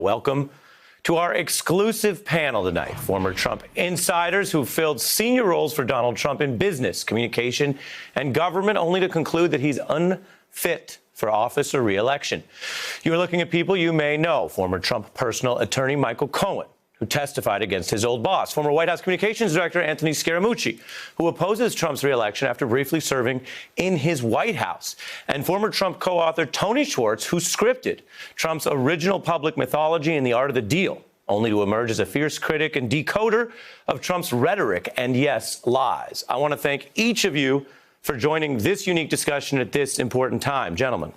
Welcome to our exclusive panel tonight. Former Trump insiders who filled senior roles for Donald Trump in business, communication, and government, only to conclude that he's unfit for office or re-election. You're looking at people you may know. Former Trump personal attorney Michael Cohen, who testified against his old boss. Former White House Communications Director Anthony Scaramucci, who opposes Trump's re-election after briefly serving in his White House. And former Trump co-author Tony Schwartz, who scripted Trump's original public mythology in The Art of the Deal, only to emerge as a fierce critic and decoder of Trump's rhetoric and, yes, lies. I want to thank each of you for joining this unique discussion at this important time. Gentlemen.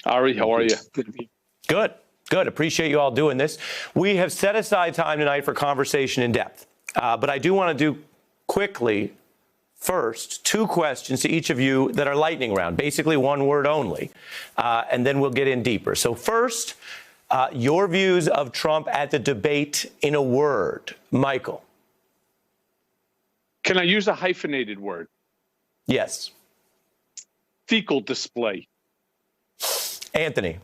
Ari, how are you? Good to be Good. Good. Appreciate you all doing this. We have set aside time tonight for conversation in depth. But I do want to do quickly, first, two questions to each of you that are lightning round, basically one word only. And then we'll get in deeper. So first, your views of Trump at the debate in a word. Michael. Can I use a hyphenated word? Yes. Fecal display. Anthony.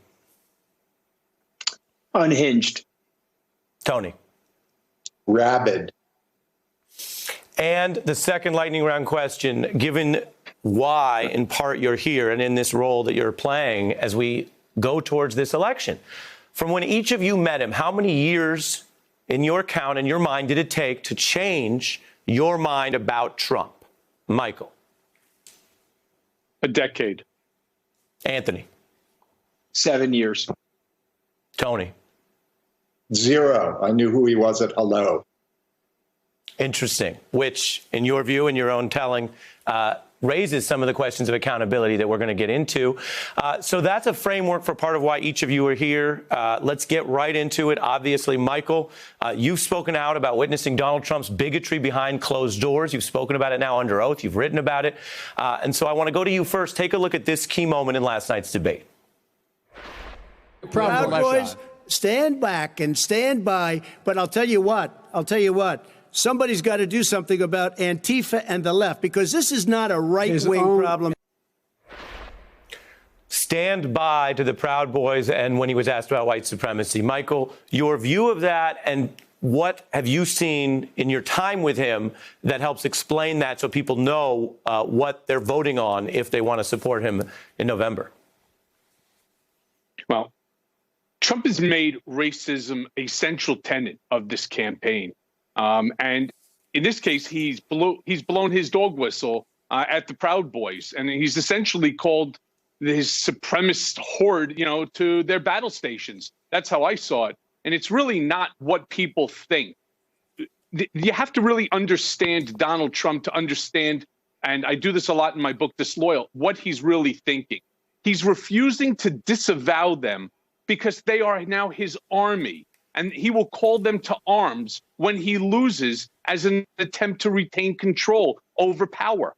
Unhinged. Tony. Rabid. And the second lightning round question, given why, in part, you're here and in this role that you're playing as we go towards this election, from when each of you met him, how many years in your count, in your mind, did it take to change your mind about Trump? Michael. A decade. Anthony. 7 years. Tony. 0. I knew who he was at hello. Interesting. Which, in your view, in your own telling, raises some of the questions of accountability that we're going to get into. So that's a framework for part of why each of you are here. Let's get right into it. Obviously, Michael, you've spoken out about witnessing Donald Trump's bigotry behind closed doors. You've spoken about it now under oath. You've written about it. And so I want to go to you first. Take a look at this key moment in last night's debate. Proud Boys, stand back and stand by. But I'll tell you what, somebody's got to do something about Antifa and the left, because this is not a right-wing problem. Stand by to the Proud Boys, and when he was asked about white supremacy. Michael, your view of that, and what have you seen in your time with him that helps explain that so people know what they're voting on if they want to support him in November? Well, Trump has made racism a central tenet of this campaign. And in this case, he's blown his dog whistle at the Proud Boys, and he's essentially called his supremacist horde, to their battle stations. That's how I saw it. And it's really not what people think. You have to really understand Donald Trump to understand, and I do this a lot in my book, Disloyal, what he's really thinking. He's refusing to disavow them because they are now his army. And he will call them to arms when he loses as an attempt to retain control over power.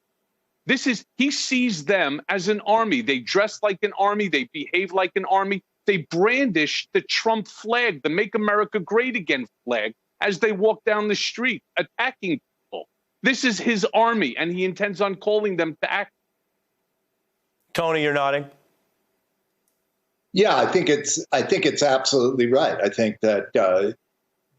He sees them as an army. They dress like an army. They behave like an army. They brandish the Trump flag, the Make America Great Again flag, as they walk down the street, attacking people. This is his army, and he intends on calling them to act. Tony, you're nodding. Yeah, I think it's absolutely right. I think that,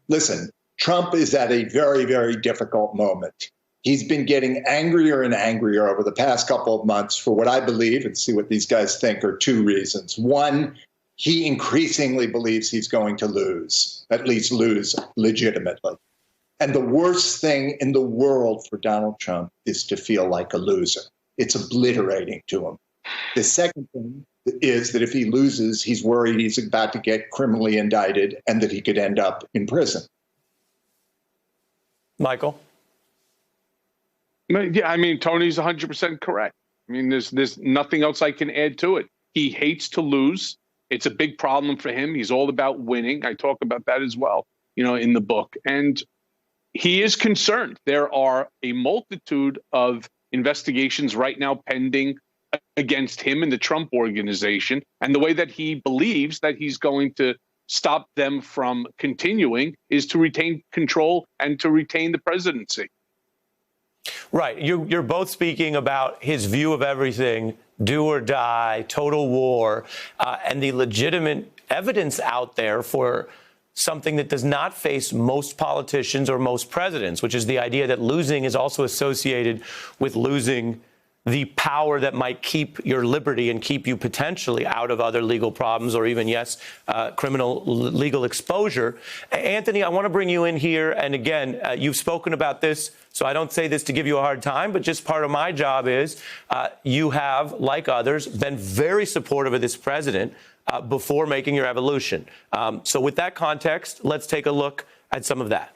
listen, Trump is at a very, very difficult moment. He's been getting angrier and angrier over the past couple of months for what I believe, and see what these guys think, are two reasons. One, he increasingly believes he's going to lose, at least lose legitimately. And the worst thing in the world for Donald Trump is to feel like a loser. It's obliterating to him. The second thing is that if he loses, he's worried he's about to get criminally indicted and that he could end up in prison. Michael? Yeah, I mean, Tony's 100% correct. I mean, there's nothing else I can add to it. He hates to lose. It's a big problem for him. He's all about winning. I talk about that as well, in the book. And he is concerned. There are a multitude of investigations right now pending against him and the Trump organization, and the way that he believes that he's going to stop them from continuing is to retain control and to retain the presidency. Right. You're both speaking about his view of everything, do or die, total war, and the legitimate evidence out there for something that does not face most politicians or most presidents, which is the idea that losing is also associated with losing the power that might keep your liberty and keep you potentially out of other legal problems or even, criminal legal exposure. Anthony, I want to bring you in here. And again, you've spoken about this, so I don't say this to give you a hard time, but just part of my job is you have, like others, been very supportive of this president before making your evolution. So with that context, let's take a look at some of that.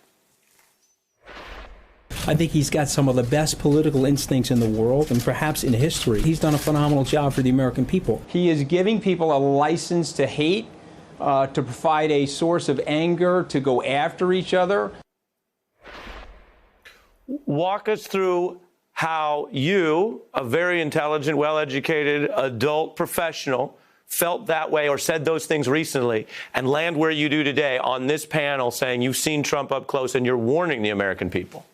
I think he's got some of the best political instincts in the world and perhaps in history. He's done a phenomenal job for the American people. He is giving people a license to hate, to provide a source of anger, to go after each other. Walk us through how you, a very intelligent, well-educated adult professional, felt that way or said those things recently and land where you do today on this panel saying you've seen Trump up close and you're warning the American people.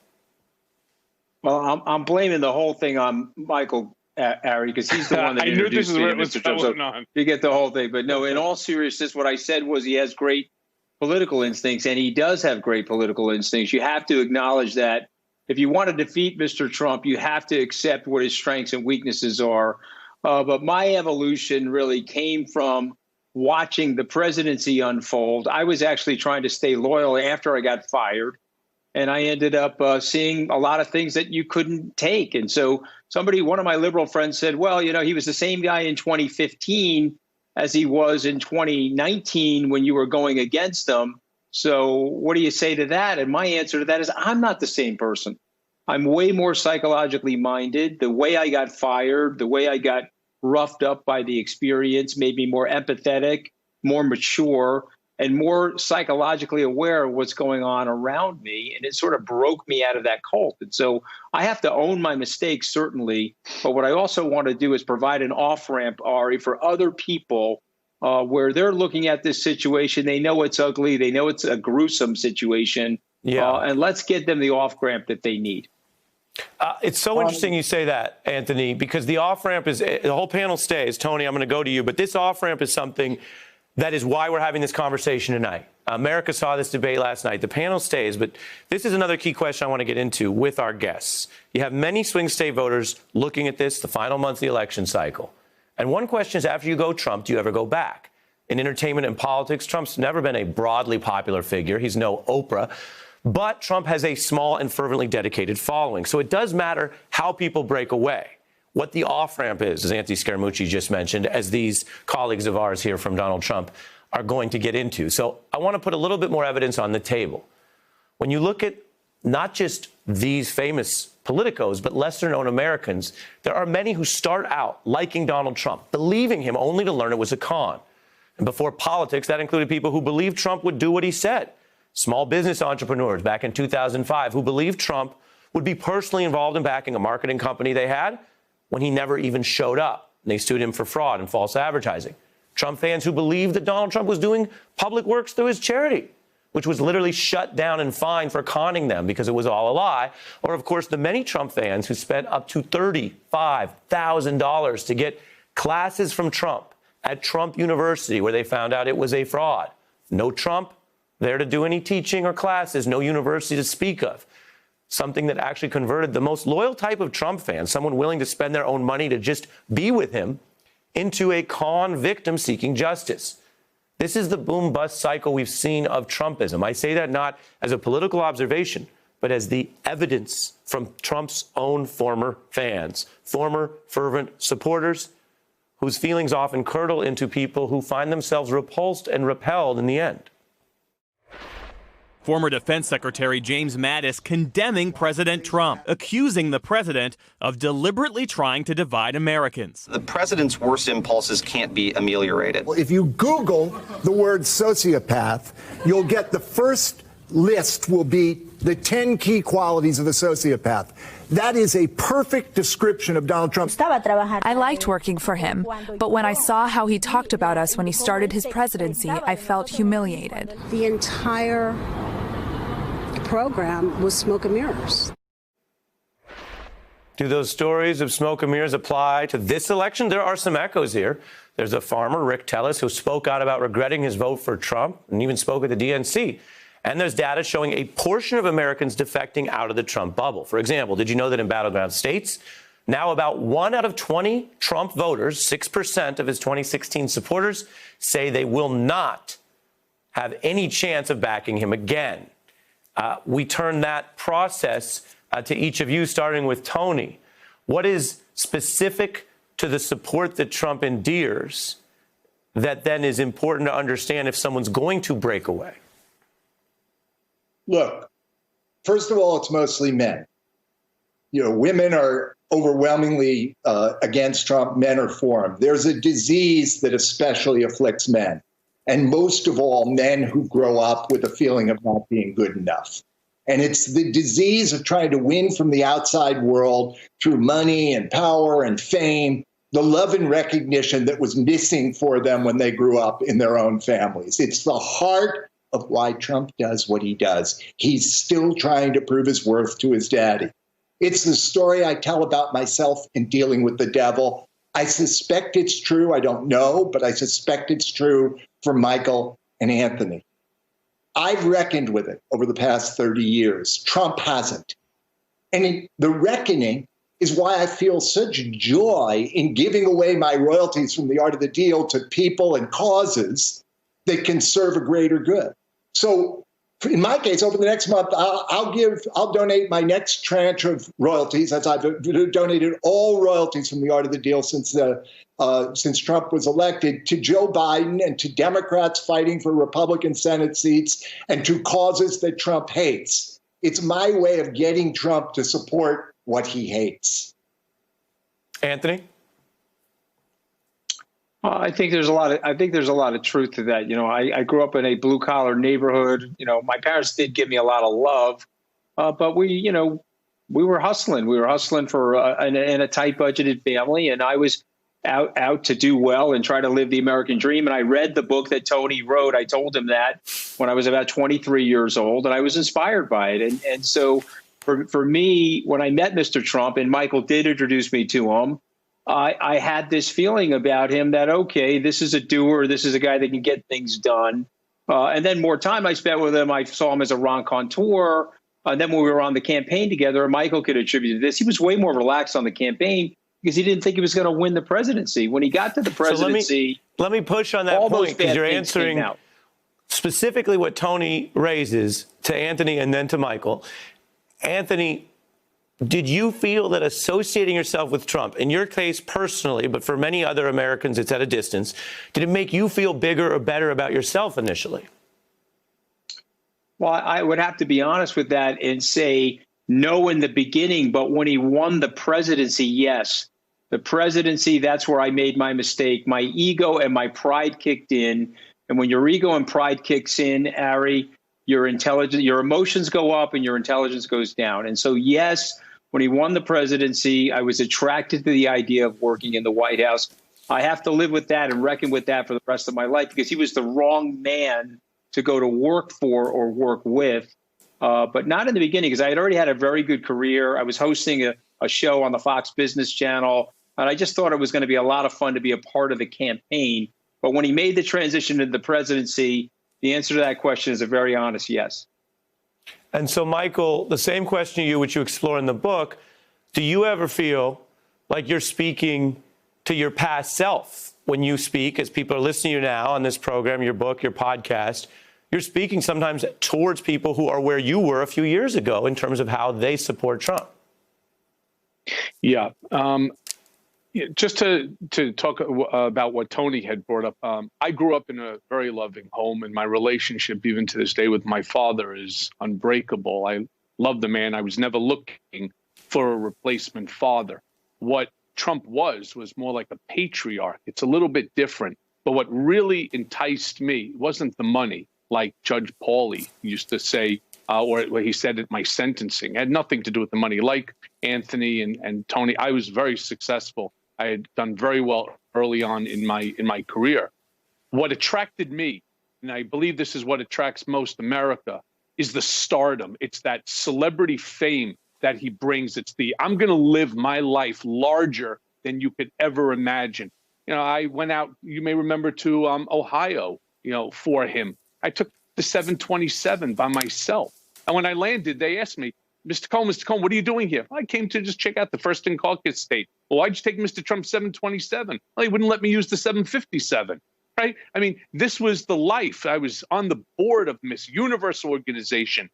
Well, I'm blaming the whole thing on Michael, Ari, because he's the one that introduced me, Mr. Trump. So you get the whole thing. But no, in all seriousness, what I said was he has great political instincts, and he does have great political instincts. You have to acknowledge that if you want to defeat Mr. Trump, you have to accept what his strengths and weaknesses are. But my evolution really came from watching the presidency unfold. I was actually trying to stay loyal after I got fired. And I ended up seeing a lot of things that you couldn't take. And so one of my liberal friends said, well, he was the same guy in 2015 as he was in 2019 when you were going against him. So what do you say to that? And my answer to that is I'm not the same person. I'm way more psychologically minded. The way I got fired, the way I got roughed up by the experience made me more empathetic, more mature, and more psychologically aware of what's going on around me. And it sort of broke me out of that cult. And so I have to own my mistakes, certainly. But what I also want to do is provide an off-ramp, Ari, for other people where they're looking at this situation. They know it's ugly. They know it's a gruesome situation. And let's get them the off-ramp that they need. It's so interesting you say that, Anthony, because the off-ramp is the whole panel stays. Tony, I'm going to go to you. But this off-ramp is something that is why we're having this conversation tonight. America saw this debate last night. The panel stays, but this is another key question I want to get into with our guests. You have many swing state voters looking at this, the final month of the election cycle. And one question is, after you go Trump, do you ever go back? In entertainment and politics, Trump's never been a broadly popular figure. He's no Oprah. But Trump has a small and fervently dedicated following. So it does matter how people break away. What the off-ramp is, as Anthony Scaramucci just mentioned, as these colleagues of ours here from Donald Trump are going to get into. So I want to put a little bit more evidence on the table. When you look at not just these famous politicos, but lesser-known Americans, there are many who start out liking Donald Trump, believing him only to learn it was a con. And before politics, that included people who believed Trump would do what he said. Small business entrepreneurs back in 2005 who believed Trump would be personally involved in backing a marketing company they had when he never even showed up. And they sued him for fraud and false advertising. Trump fans who believed that Donald Trump was doing public works through his charity, which was literally shut down and fined for conning them because it was all a lie. Or, of course, the many Trump fans who spent up to $35,000 to get classes from Trump at Trump University, where they found out it was a fraud. No Trump there to do any teaching or classes, no university to speak of. Something that actually converted the most loyal type of Trump fan, someone willing to spend their own money to just be with him, into a con victim seeking justice. This is the boom-bust cycle we've seen of Trumpism. I say that not as a political observation, but as the evidence from Trump's own former fans, former fervent supporters, whose feelings often curdle into people who find themselves repulsed and repelled in the end. Former Defense Secretary James Mattis condemning President Trump, accusing the president of deliberately trying to divide Americans. The president's worst impulses can't be ameliorated. Well, if you Google the word sociopath, you'll get the first list will be the 10 key qualities of a sociopath. That is a perfect description of Donald Trump. I liked working for him, but when I saw how he talked about us when he started his presidency, I felt humiliated. The entire program was smoke and mirrors. Do those stories of smoke and mirrors apply to this election? There are some echoes here. There's a farmer, Rick Tellis, who spoke out about regretting his vote for Trump and even spoke at the DNC. And there's data showing a portion of Americans defecting out of the Trump bubble. For example, did you know that in battleground states, now about 1 out of 20 Trump voters, 6% of his 2016 supporters, say they will not have any chance of backing him again? We turn that process to each of you, starting with Tony. What is specific to the support that Trump endears that then is important to understand if someone's going to break away? Look, first of all, it's mostly men. You know, women are overwhelmingly against Trump. Men are for him. There's a disease that especially afflicts men, and most of all, men who grow up with a feeling of not being good enough. And it's the disease of trying to win from the outside world through money and power and fame, the love and recognition that was missing for them when they grew up in their own families. It's the heart of why Trump does what he does. He's still trying to prove his worth to his daddy. It's the story I tell about myself in dealing with the devil. I suspect it's true. I don't know, but I suspect it's true for Michael and Anthony. I've reckoned with it over the past 30 years. Trump hasn't. And the reckoning is why I feel such joy in giving away my royalties from the art of the deal to people and causes that can serve a greater good. So in my case, over the next month, I'll donate my next tranche of royalties, as I've donated all royalties from the art of the deal since Trump was elected, to Joe Biden and to Democrats fighting for Republican Senate seats and to causes that Trump hates. It's my way of getting Trump to support what he hates. Anthony? I think there's a lot of truth to that. You know, I grew up in a blue collar neighborhood. You know, my parents did give me a lot of love, but we were hustling. We were hustling for in a tight budgeted family, and I was out to do well and try to live the American dream. And I read the book that Tony wrote. I told him that when I was about 23 years old, and I was inspired by it. And so for me, when I met Mr. Trump, and Michael did introduce me to him, I had this feeling about him that, okay, this is a doer. This is a guy that can get things done. And then more time I spent with him, I saw him as a raconteur. And then when we were on the campaign together, Michael could attribute to this. He was way more relaxed on the campaign because he didn't think he was going to win the presidency. When he got to the presidency, so let me push on that point, because you're answering specifically what Tony raises to Anthony and then to Michael. Anthony, did you feel that associating yourself with Trump, in your case personally, but for many other Americans it's at a distance, did it make you feel bigger or better about yourself initially? Well, I would have to be honest with that and say no in the beginning, but when he won the presidency, yes. The presidency, that's where I made my mistake. My ego and my pride kicked in. And when your ego and pride kicks in, Ari, your emotions go up and your intelligence goes down. And so, yes, when he won the presidency, I was attracted to the idea of working in the White House. I have to live with that and reckon with that for the rest of my life, because he was the wrong man to go to work for or work with, but not in the beginning, because I had already had a very good career. I was hosting a show on the Fox Business Channel, and I just thought it was going to be a lot of fun to be a part of the campaign. But when he made the transition to the presidency, the answer to that question is a very honest yes. And so, Michael, the same question to you, which you explore in the book, do you ever feel like you're speaking to your past self when you speak, as people are listening to you now on this program, your book, your podcast? You're speaking sometimes towards people who are where you were a few years ago in terms of how they support Trump. Yeah. Just to talk about what Tony had brought up, I grew up in a very loving home, and my relationship, even to this day, with my father is unbreakable. I love the man. I was never looking for a replacement father. What Trump was more like a patriarch. It's a little bit different. But what really enticed me wasn't the money, like Judge Pauly used to say, or what he said at my sentencing. It had nothing to do with the money. Like Anthony and Tony, I was very successful. I had done very well early on in my career. What attracted me, and I believe this is what attracts most America, is the stardom. It's that celebrity fame that he brings. It's the I'm going to live my life larger than you could ever imagine. You know, I went out, you may remember, to Ohio, you know, for him. I took the 727 by myself. And when I landed, they asked me, Mr. Cohen, what are you doing here? I came to just check out the first in caucus state. Well, why'd you take Mr. Trump's 727? Well, he wouldn't let me use the 757, right? I mean, this was the life. I was on the board of Miss Universe organization.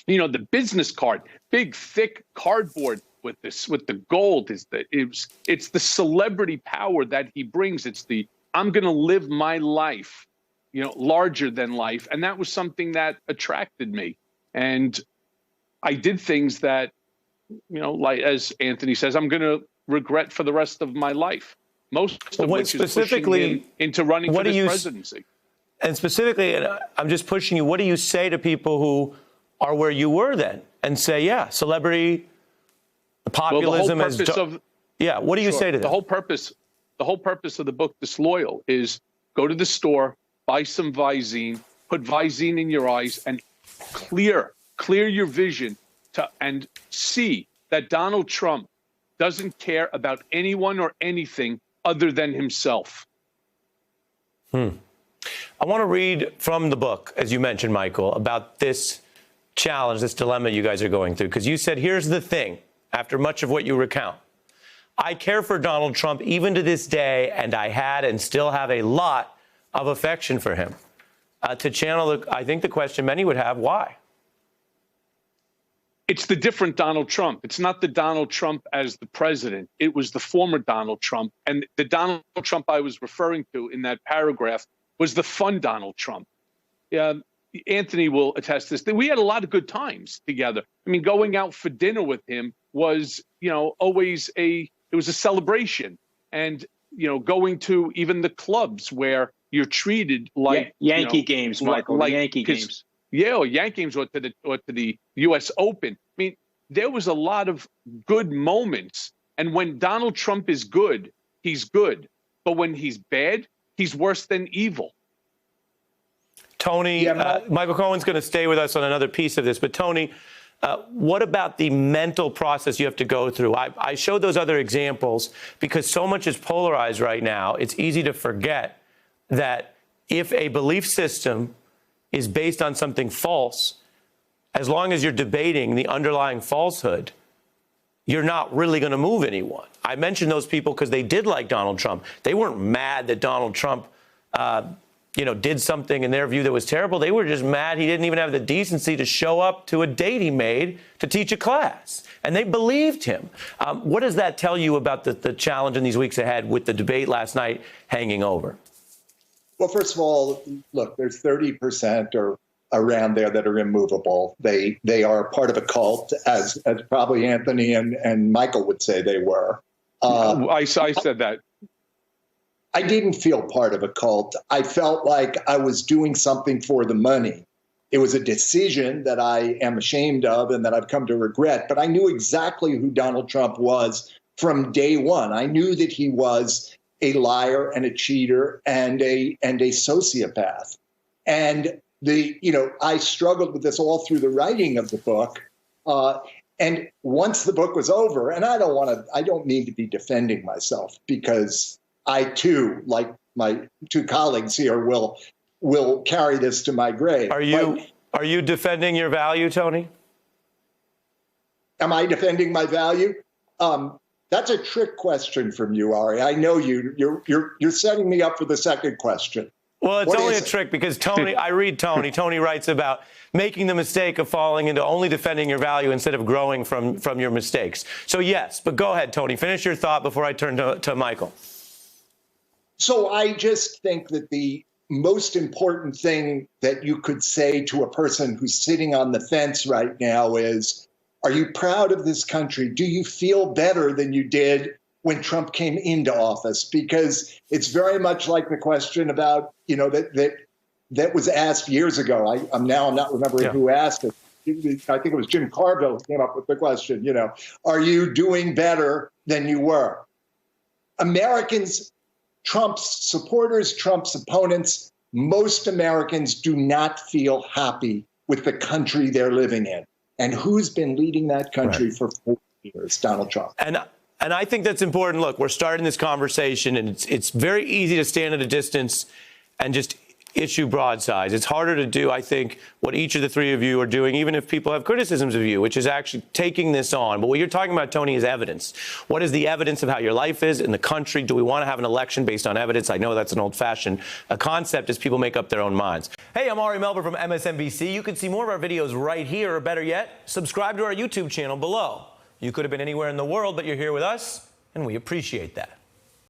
You know, the business card, big, thick cardboard with the gold it's the celebrity power that he brings. It's the I'm going to live my life, you know, larger than life. And that was something that attracted me. And I did things that, you know, like as Anthony says, I'm going to regret for the rest of my life. Most of which is pushing him into running for this presidency. And specifically, and I'm just pushing you, what do you say to people who are where you were then and say, yeah, celebrity populism what do you say to them? The whole purpose of the book, Disloyal, is go to the store, buy some Visine, put Visine in your eyes, and clear your vision and see that Donald Trump doesn't care about anyone or anything other than himself. I want to read from the book, as you mentioned, Michael, about this challenge, this dilemma you guys are going through, because you said, here's the thing, after much of what you recount. I care for Donald Trump even to this day, and I had and still have a lot of affection for him. To channel, I think the question many would have, why? It's the different Donald Trump. It's not the Donald Trump as the president. It was the former Donald Trump. And the Donald Trump I was referring to in that paragraph was the fun Donald Trump. Anthony will attest to this. We had a lot of good times together. I mean, going out for dinner with him was, you know, always it was a celebration. And, you know, going to even the clubs where you're treated like Yankee games, Michael, like Yankee games. Yeah, or Yankee games or to the U.S. Open. I mean, there was a lot of good moments. And when Donald Trump is good, he's good. But when he's bad, he's worse than evil. Tony, Michael Cohen's going to stay with us on another piece of this. But, Tony, what about the mental process you have to go through? I showed those other examples because so much is polarized right now. It's easy to forget that if a belief system is based on something false, as long as you're debating the underlying falsehood, you're not really going to move anyone. I mentioned those people because they did like Donald Trump. They weren't mad that Donald Trump, did something in their view that was terrible. They were just mad he didn't even have the decency to show up to a date he made to teach a class. And they believed him. What does that tell you about the challenge in these weeks ahead with the debate last night hanging over? Well, first of all, look, there's 30% or around there that are immovable. They are part of a cult, as probably Anthony and Michael would say they were. I said that. I didn't feel part of a cult. I felt like I was doing something for the money. It was a decision that I am ashamed of and that I've come to regret. But I knew exactly who Donald Trump was from day one. I knew that he was a liar and a cheater and a sociopath. And I struggled with this all through the writing of the book. And once the book was over, and I don't mean to be defending myself, because I too, like my two colleagues here, will carry this to my grave. Are you defending your value, Tony? Am I defending my value? That's a trick question from you, Ari. I know you're setting me up for the second question. Well, it's only a trick because Tony, I read Tony. Tony writes about making the mistake of falling into only defending your value instead of growing from your mistakes. So yes, but go ahead, Tony. Finish your thought before I turn to Michael. So I just think that the most important thing that you could say to a person who's sitting on the fence right now is, are you proud of this country? Do you feel better than you did when Trump came into office? Because it's very much like the question about, that was asked years ago. I'm not remembering who asked it. I think it was Jim Carville who came up with the question, are you doing better than you were? Americans, Trump's supporters, Trump's opponents, most Americans do not feel happy with the country they're living in. And who's been leading that country for 4 years? Donald Trump. And I think that's important. Look, we're starting this conversation, and it's very easy to stand at a distance and just issue broadsides. It's harder to do, I think, what each of the three of you are doing, even if people have criticisms of you, which is actually taking this on. But what you're talking about, Tony, is evidence. What is the evidence of how your life is in the country? Do we want to have an election based on evidence? I know that's an old-fashioned concept as people make up their own minds. Hey, I'm Ari Melber from MSNBC. You can see more of our videos right here, or better yet, subscribe to our YouTube channel below. You could have been anywhere in the world, but you're here with us, and we appreciate that.